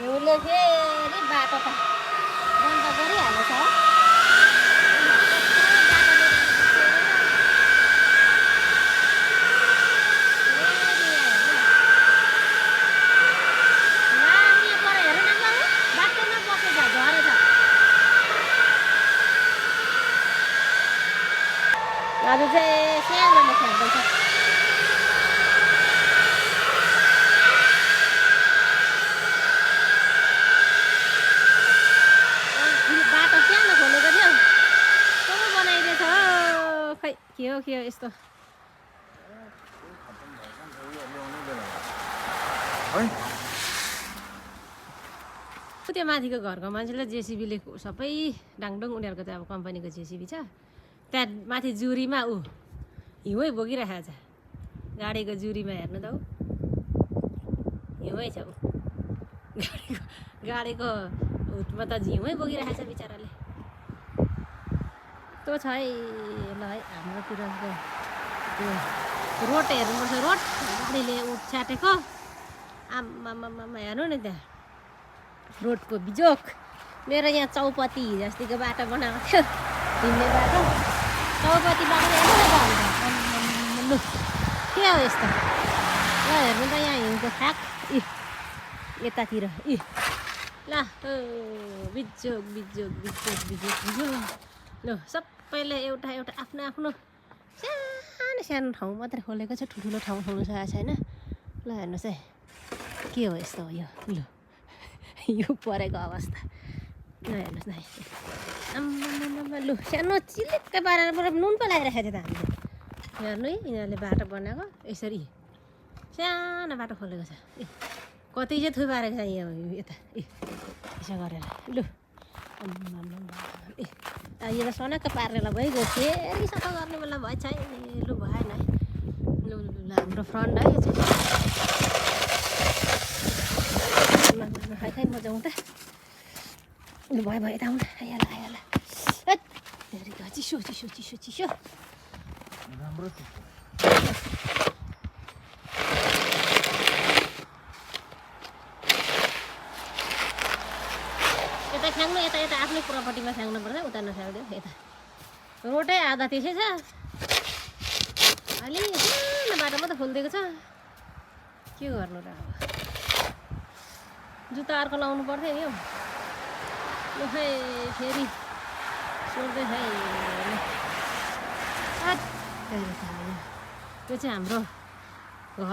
उसले फेरि बाटो त बन्द गरिहालेछ हो। आज चाहिँ सानोमा खेल्दैछ। बाटो सानो खोलेको थियो कस्तो बनाइदिएछ हो। खै के हो यस्तो। त्यो माथिको घरको मान्छेले जेसिबीले सबै डाङडुङ उनीहरूको चाहिँ अब कम्पनीको जेसिबी छ। त्यहाँ माथि जुरीमा हिउँै बोकिरहेको छ। गाडीको जुरीमा हेर्नु त हिउँै छ। गाडीको हुटमा त हिउँै बोकिरहेको छ बिचराले। त्यो छ है ल है हाम्रोतिरको त्यो रोड हेर्नुपर्छ। रोड गाडीले च्याटेको आम्मामा हेर्नु नि त्यहाँ रोडको बिजोक। मेरो यहाँ चौपती जस्तीको बाटो बनाएको थियो हिँड्ने बाटो। चौपती बाटो लु के हो यस्तो। ल हेर्नु त यहाँ हिउँको थाक यतातिर ल बिजोक बिजोक बिजोक बिजोक बिजोक। ल सबैले एउटा एउटा आफ्नो आफ्नो सानो सानो ठाउँ मात्रै खोलेको छ। ठुल्ठुलो ठाउँ खोल्नु सकेको छैन। ल हेर्नुहोस् है के हो यस्तो हो यो। लु यो परेको अवस्था ल हेर्नुहोस् न है। आम्मामा लु सानो चिलिक्कै पारेर पुरा नुन पो लगाइराखेको थियो त हामीले। हेर्नु है यिनीहरूले बाटो बनाएको यसरी सानो बाटो खोलेको छ। कति चाहिँ थुपारेको छ यहाँ यता यसो गरेर। लु यो त सनक्क पारेर भइगयो। फेरि सफा गर्ने बेला भएछ है। लु भएन है। लु ल हाम्रो फ्रन्ट है यो चाहिँ। खै म जाउँ त। लु भयो यता आउनु आइहाल आइहाल। चिसो चिसो चिसो चिसो राम्रो यता फ्याँक्नु यता यता आफ्नै प्रपर्टीमा फ्याँक्नु पर्छ। उता नफ्याँक्दियो यता रोडै आधा त्यसै छ। अलि सानो बाटो मात्रै खोलिदिएको छ। के गर्नु र अब जुत्ता अर्को लाउनु पर्थ्यो नि हौ। लु खै फेरि सोध्दैछ है। यो चाहिँ हाम्रो घर